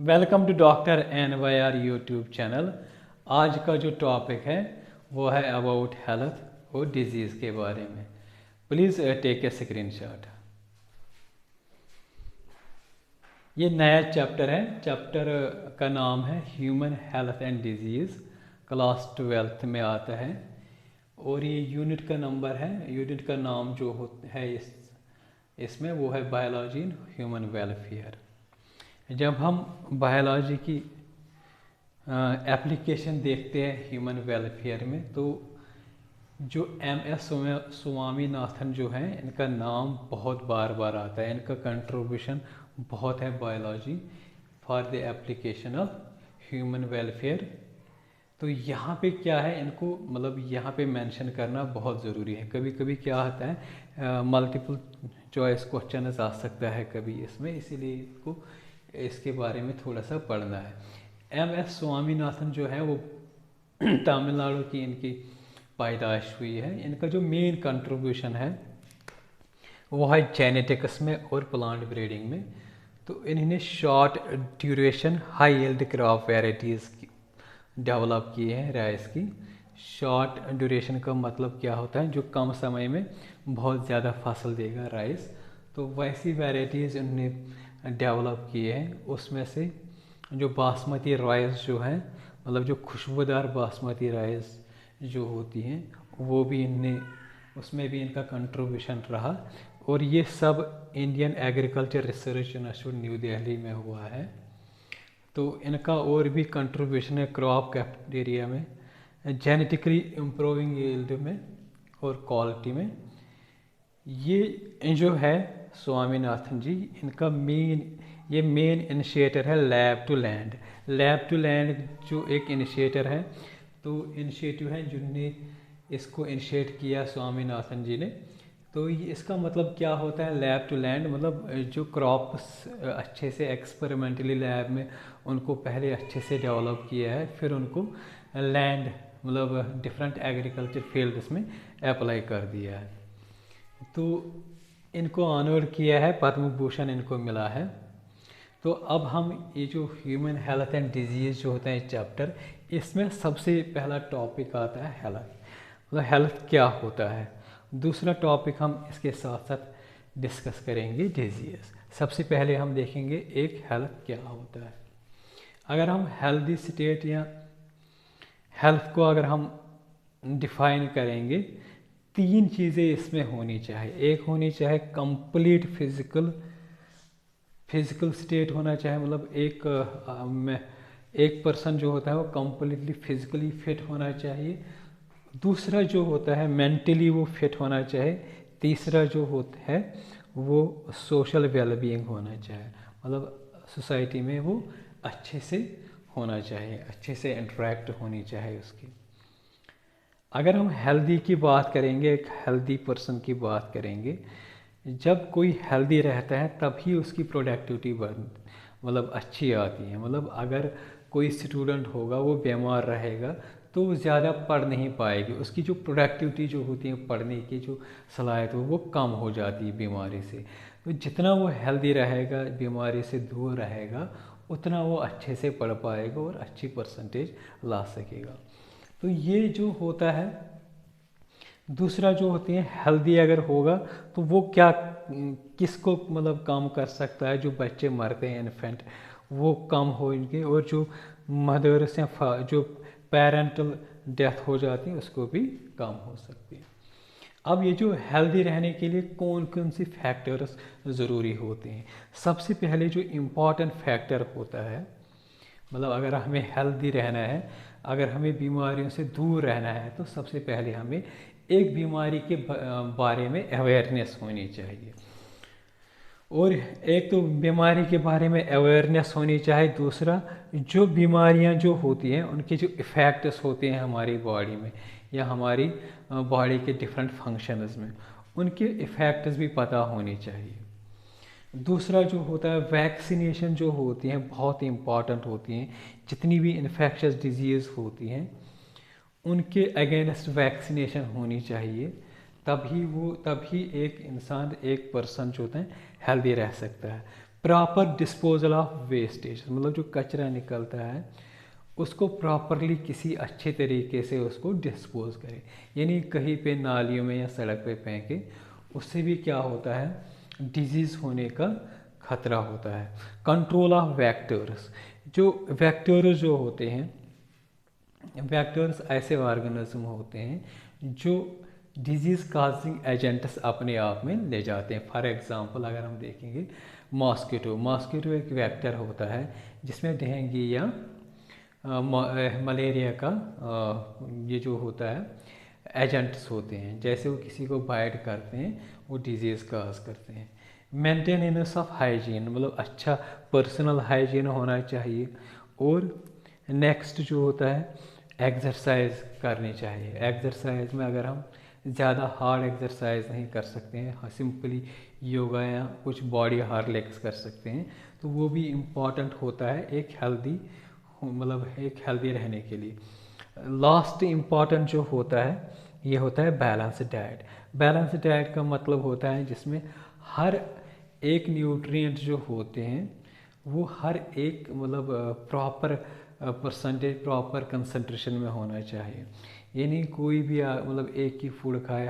Welcome to doctor NYR YouTube channel. आज का जो टॉपिक है वो है अबाउट हेल्थ और डिजीज़ के बारे में। Please take a screenshot. ये नया चैप्टर है। चैप्टर का नाम है human health and disease, class 12 में आता है और ये यूनिट का नंबर है। यूनिट का नाम जो है इसमें वो है बायोलॉजी इन ह्यूमन वेलफेयर। जब हम बायोलॉजी की एप्लीकेशन देखते हैं ह्यूमन वेलफेयर में, तो जो MS स्वामीनाथन जो हैं, इनका नाम बहुत बार बार आता है। इनका कंट्रीब्यूशन बहुत है biology for the application of human welfare. तो यहाँ पे क्या है, इनको मतलब यहाँ पे मेंशन करना बहुत ज़रूरी है। कभी कभी क्या होता है, मल्टीपल चॉइस क्वेश्चन आ सकता है कभी इसमें, इसीलिए इसको इसके बारे में थोड़ा सा पढ़ना है। MS स्वामीनाथन जो है वो तमिलनाडु की इनकी पैदाइश हुई है। इनका जो मेन कंट्रीब्यूशन है वो है जेनेटिक्स में और प्लांट ब्रीडिंग में। तो इन्होंने short duration high yield crop varieties develop किए हैं राइस की। शॉर्ट ड्यूरेशन का मतलब क्या होता है, जो कम समय में बहुत ज़्यादा फसल देगा राइस। तो वैसी वेराइटीज़ उन्होंने डेवलप किए हैं। उसमें से जो बासमती राइस जो है, मतलब जो खुशबूदार बासमती राइस जो होती हैं, वो भी इनने उसमें भी इनका कंट्रीब्यूशन रहा। और ये सब Indian agriculture research institute new Delhi में हुआ है। तो इनका और भी कंट्रीब्यूशन है क्रॉप कैफेटेरिया में, जेनेटिकली इम्प्रूविंग यील्ड में और क्वालिटी में। ये जो है स्वामीनाथन जी, इनका मेन इनिशिएटर है lab to land. Lab to land जो एक इनिशिएटर है, तो इनिशिएटिव है जिनने इसको इनिशिएट किया स्वामीनाथन जी ने। तो ये इसका मतलब क्या होता है लैब टू लैंड, मतलब जो क्रॉप्स अच्छे से एक्सपेरिमेंटली लैब में उनको पहले अच्छे से डेवलप किया है, फिर उनको लैंड मतलब डिफरेंट एग्रीकल्चर फील्ड्स में अप्लाई कर दिया है। तो इनको ऑनर किया है, पद्म भूषण इनको मिला है। तो अब हम ये जो ह्यूमन हेल्थ एंड डिजीज़ जो होता है चैप्टर, इसमें सबसे पहला टॉपिक आता है हेल्थ, मतलब हेल्थ क्या होता है। दूसरा टॉपिक हम इसके साथ साथ डिस्कस करेंगे डिजीज़। सबसे पहले हम देखेंगे एक हेल्थ क्या होता है। अगर हम हेल्दी स्टेट या हेल्थ को अगर हम डिफाइन करेंगे, तीन चीज़ें इसमें होनी चाहिए। एक होनी चाहिए कंप्लीट फिजिकल स्टेट होना चाहिए, मतलब एक पर्सन जो होता है वो कंप्लीटली फिजिकली फिट होना चाहिए। दूसरा जो होता है मेंटली वो फिट होना चाहिए। तीसरा जो होता है वो सोशल वेलबीइंग होना चाहिए, मतलब सोसाइटी में वो अच्छे से होना चाहिए, अच्छे से इंटरेक्ट होनी चाहिए उसकी। अगर हम हेल्दी की बात करेंगे, एक हेल्दी पर्सन की बात करेंगे, जब कोई हेल्दी रहता है तभी उसकी प्रोडक्टिविटी मतलब अच्छी आती है। मतलब अगर कोई स्टूडेंट होगा वो बीमार रहेगा तो वो ज़्यादा पढ़ नहीं पाएगी, उसकी जो प्रोडक्टिविटी जो होती है पढ़ने की जो सलाहियत वो कम हो जाती है बीमारी से। तो जितना वो हेल्दी रहेगा, बीमारी से दूर रहेगा, उतना वो अच्छे से पढ़ पाएगा और अच्छी परसेंटेज ला सकेगा। तो ये जो होता है। दूसरा जो होती है हेल्दी अगर होगा तो वो क्या किसको मतलब कम कर सकता है, जो बच्चे मरते हैं इन्फेंट वो कम होंगे, और जो मदर्स या जो पेरेंटल डेथ हो जाती है उसको भी कम हो सकती है। अब ये जो हेल्दी रहने के लिए कौन कौन सी फैक्टर्स ज़रूरी होते हैं। सबसे पहले जो इम्पॉर्टेंट फैक्टर होता है, मतलब अगर हमें हेल्दी रहना है, अगर हमें बीमारियों से दूर रहना है, तो सबसे पहले हमें एक बीमारी के बारे में अवेयरनेस होनी चाहिए। और एक तो बीमारी के बारे में अवेयरनेस होनी चाहिए। दूसरा, जो बीमारियां जो होती हैं उनके जो इफ़ेक्ट्स होते हैं हमारी बॉडी में या हमारी बॉडी के डिफरेंट फंक्शंस में, उनके इफ़ेक्ट्स भी पता होने चाहिए। दूसरा जो होता है वैक्सीनेशन जो होती हैं बहुत इम्पॉर्टेंट होती हैं। जितनी भी इन्फेक्शस डिजीज़ होती हैं उनके अगेंस्ट वैक्सीनेशन होनी चाहिए, तभी एक इंसान एक पर्सन जो होता है हेल्दी रह सकता है। प्रॉपर डिस्पोजल ऑफ वेस्टेज, मतलब जो कचरा निकलता है उसको प्रॉपरली किसी अच्छे तरीके से उसको डिस्पोज करें, यानी कहीं पे नालियों में या सड़क पे फेंके, उससे भी क्या होता है डिजीज़ होने का खतरा होता है। कंट्रोल ऑफ वेक्टर्स, जो वेक्टर्स जो होते हैं, वेक्टर्स ऐसे ऑर्गेनिज्म होते हैं जो डिजीज़ काजिंग एजेंट्स अपने आप में ले जाते हैं। फॉर एग्जांपल अगर हम देखेंगे मॉस्किटो, मॉस्किटो एक वेक्टर होता है जिसमें डेंगू या मलेरिया का ये जो होता है एजेंट्स होते हैं, जैसे वो किसी को बाइट करते हैं वो डिजीज़ काज करते हैं। मेंटेनेंस ऑफ हाइजीन, मतलब अच्छा पर्सनल हाइजीन होना चाहिए। और नेक्स्ट जो होता है एक्सरसाइज करनी चाहिए। एक्सरसाइज में अगर हम ज़्यादा हार्ड एक्सरसाइज नहीं कर सकते हैं, सिंपली योगा या कुछ बॉडी हार्लेक्स कर सकते हैं, तो वो भी इम्पॉर्टेंट होता है एक हेल्दी, मतलब एक हेल्दी रहने के लिए। लास्ट इम्पॉर्टेंट जो होता है ये होता है बैलेंस डाइट। बैलेंस डाइट का मतलब होता है जिसमें हर एक न्यूट्रिएंट जो होते हैं वो हर एक मतलब प्रॉपर परसेंटेज, प्रॉपर कंसंट्रेशन में होना चाहिए। यानी कोई भी मतलब एक ही फूड खाए,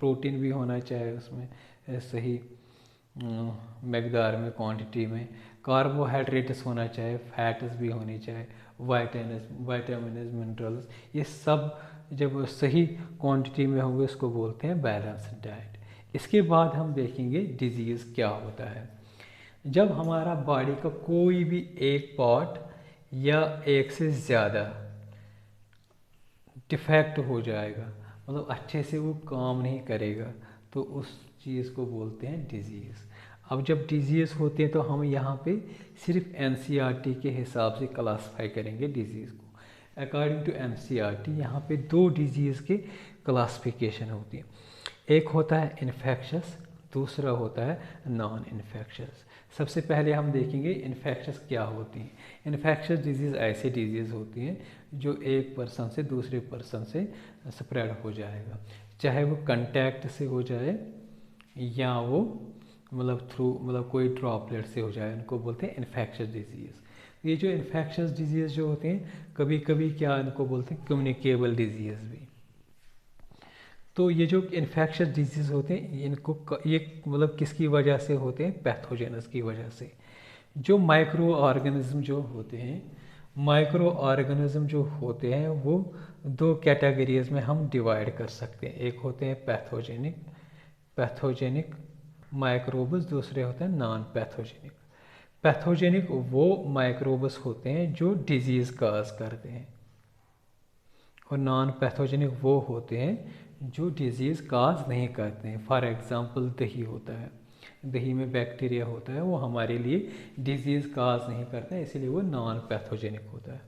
प्रोटीन भी होना चाहिए उसमें सही मकदार में, क्वांटिटी में, कार्बोहाइड्रेट्स होना चाहिए, फैट्स भी होनी चाहिए, वाइटामिन मिनरल्स, ये सब जब सही क्वांटिटी में होंगे उसको बोलते हैं बैलेंस्ड डाइट। इसके बाद हम देखेंगे डिजीज़ क्या होता है। जब हमारा बॉडी का कोई भी एक पार्ट या एक से ज़्यादा डिफेक्ट हो जाएगा, मतलब अच्छे से वो काम नहीं करेगा, तो उस चीज़ को बोलते हैं डिजीज़। अब जब डिजीज़ होते हैं तो हम यहाँ पे सिर्फ एनसीईआरटी के हिसाब से क्लासिफाई करेंगे डिजीज़ को। अकॉर्डिंग टू एनसीईआरटी यहाँ पे दो डिजीज़ के क्लासिफिकेशन होती है, एक होता है इन्फेक्शस, दूसरा होता है नॉन इन्फेक्शस। सबसे पहले हम देखेंगे इन्फेक्शस क्या होती हैं। इन्फेक्शस डिजीज़ ऐसी डिजीज़ होती हैं जो एक पर्सन से दूसरे पर्सन से स्प्रेड हो जाएगा, चाहे वो कंटैक्ट से हो जाए या वो मतलब थ्रू मतलब कोई ड्रॉपलेट से हो जाए, उनको बोलते हैं इन्फेक्शस डिजीज़। ये जो इन्फेक्शस डिजीज़ जो होते हैं कभी कभी क्या इनको बोलते हैं कम्युनिकेबल डिजीज़ भी। तो ये जो इन्फेक्शस डिजीज़ होते हैं इनको ये मतलब किसकी वजह से होते हैं, पैथोजेनस की वजह से। जो माइक्रो ऑर्गेनिज्म जो होते हैं, माइक्रो ऑर्गेनिज्म जो होते हैं वो दो कैटेगरीज में हम डिवाइड कर सकते हैं। एक होते हैं पैथोजेनिक माइक्रोब्स, दूसरे होते हैं नॉन पैथोजेनिक। पैथोजेनिक वो माइक्रोब्स होते हैं जो डिजीज़ काज करते हैं, और नॉन पैथोजेनिक वो होते हैं जो डिजीज़ काज नहीं करते हैं। फॉर एग्ज़ाम्पल दही होता है, दही में बैक्टीरिया होता है, वो हमारे लिए डिजीज़ काज नहीं करता है, इसीलिए वो नॉन पैथोजेनिक होता है।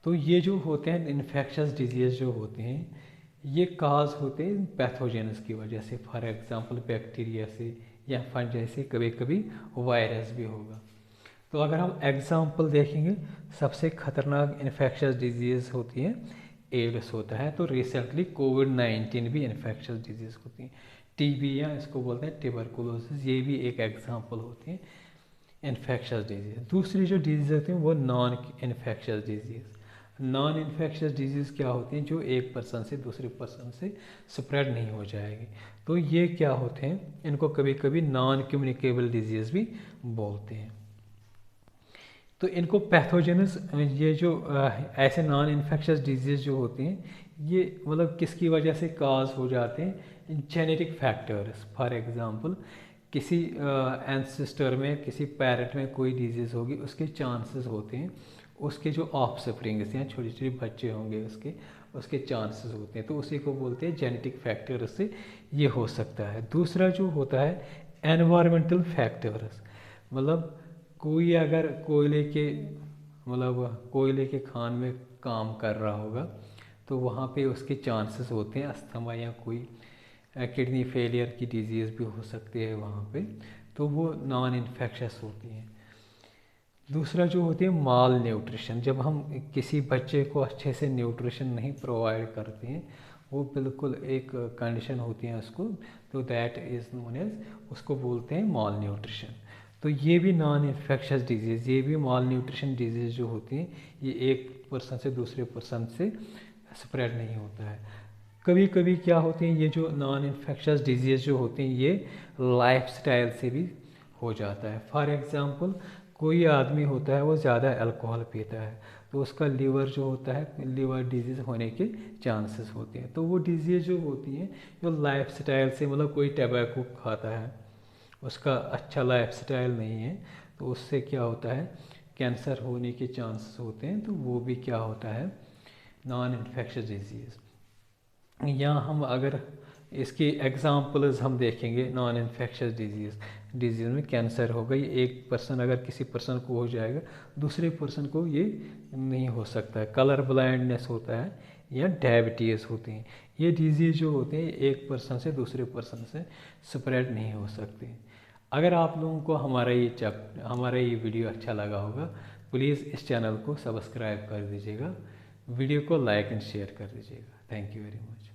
तो ये जो होते हैं इन्फेक्शस डिजीज़ जो होते हैं ये काज होते हैं पैथोजेनस की वजह से। फॉर एग्ज़ाम्पल बैक्टीरिया से या फंजाई से, कभी कभी वायरस भी होगा। तो अगर हम एग्ज़ाम्पल देखेंगे, सबसे ख़तरनाक इन्फेक्शस डिजीज़ होती है एड्स होता है। तो रिसेंटली कोविड-19 भी इन्फेक्शस डिजीज़ होती है। टीबी या इसको बोलते हैं ट्यूबरकुलोसिस, ये भी एक एग्जांपल होती है इन्फेक्शस डिजीज़। दूसरी जो डिजीज़ होती हैं वो non infectious disease. Non infectious disease क्या होती हैं, जो एक पर्सन से दूसरे पर्सन से स्प्रेड नहीं हो जाएगी। तो ये क्या होते हैं, इनको कभी कभी नॉन कम्युनिकेबल डिजीज़ भी बोलते हैं। तो इनको पैथोजेनस, ये जो ऐसे नॉन इन्फेक्शस डिजीज़ जो होती हैं ये मतलब किसकी वजह से काज हो जाते हैं, जेनेटिक फैक्टर्स। फॉर एग्जांपल किसी एंसेस्टर में, किसी पेरेंट में कोई डिजीज़ होगी, उसके चांसेस होते हैं, उसके जो ऑफस्प्रिंग्स हैं, छोटे छोटे बच्चे होंगे उसके चांसेस होते हैं, तो उसी को बोलते हैं जेनेटिक फैक्टर से ये हो सकता है। दूसरा जो होता है एनवायरमेंटल फैक्टर्स, मतलब कोई अगर कोयले के खान में काम कर रहा होगा तो वहाँ पे उसके चांसेस होते हैं अस्थमा या कोई किडनी फेलियर की डिजीज़ भी हो सकती है वहाँ पे, तो वो नॉन इन्फेक्शस होती हैं। दूसरा जो होती है माल न्यूट्रिशन, जब हम किसी बच्चे को अच्छे से न्यूट्रिशन नहीं प्रोवाइड करते हैं, वो बिल्कुल एक कंडीशन होती है उसको, तो दैट इज़ नोन एज, उसको बोलते हैं माल न्यूट्रिशन। तो ये भी नॉन इन्फेक्शस डिजीज़, ये भी माल न्यूट्रिशन डिजीज़ जो होती हैं, ये एक पर्सन से दूसरे पर्सन से स्प्रेड नहीं होता है। कभी कभी क्या होते हैं, ये जो नॉन इन्फेक्शस डिजीज़ जो होते हैं ये लाइफस्टाइल से भी हो जाता है। फॉर एग्ज़ाम्पल कोई आदमी होता है वो ज़्यादा अल्कोहल पीता है, तो उसका लीवर जो होता है, लीवर डिजीज़ होने के चांसेस होते हैं। तो वो डिजीज़ जो होती हैं जो लाइफस्टाइल से, मतलब कोई टबैको खाता है, उसका अच्छा लाइफस्टाइल नहीं है, तो उससे क्या होता है, कैंसर होने के चांसेस होते हैं। तो वो भी क्या होता है, नॉन इन्फेक्शस डिजीज़। यहाँ हम अगर इसकी एग्जांपल्स हम देखेंगे, नॉन इन्फेक्शस डिजीज़ में कैंसर हो गई, एक पर्सन अगर किसी पर्सन को हो जाएगा, दूसरे पर्सन को ये नहीं हो सकता है। कलर ब्लाइंडनेस होता है या डायबिटीज़ होती हैं, ये डिजीज़ जो होते हैं एक पर्सन से दूसरे पर्सन से स्प्रेड नहीं हो सकते। अगर आप लोगों को हमारा ये वीडियो अच्छा लगा होगा, प्लीज़ इस चैनल को सब्सक्राइब कर दीजिएगा, वीडियो को लाइक एंड शेयर कर दीजिएगा। Thank you very much.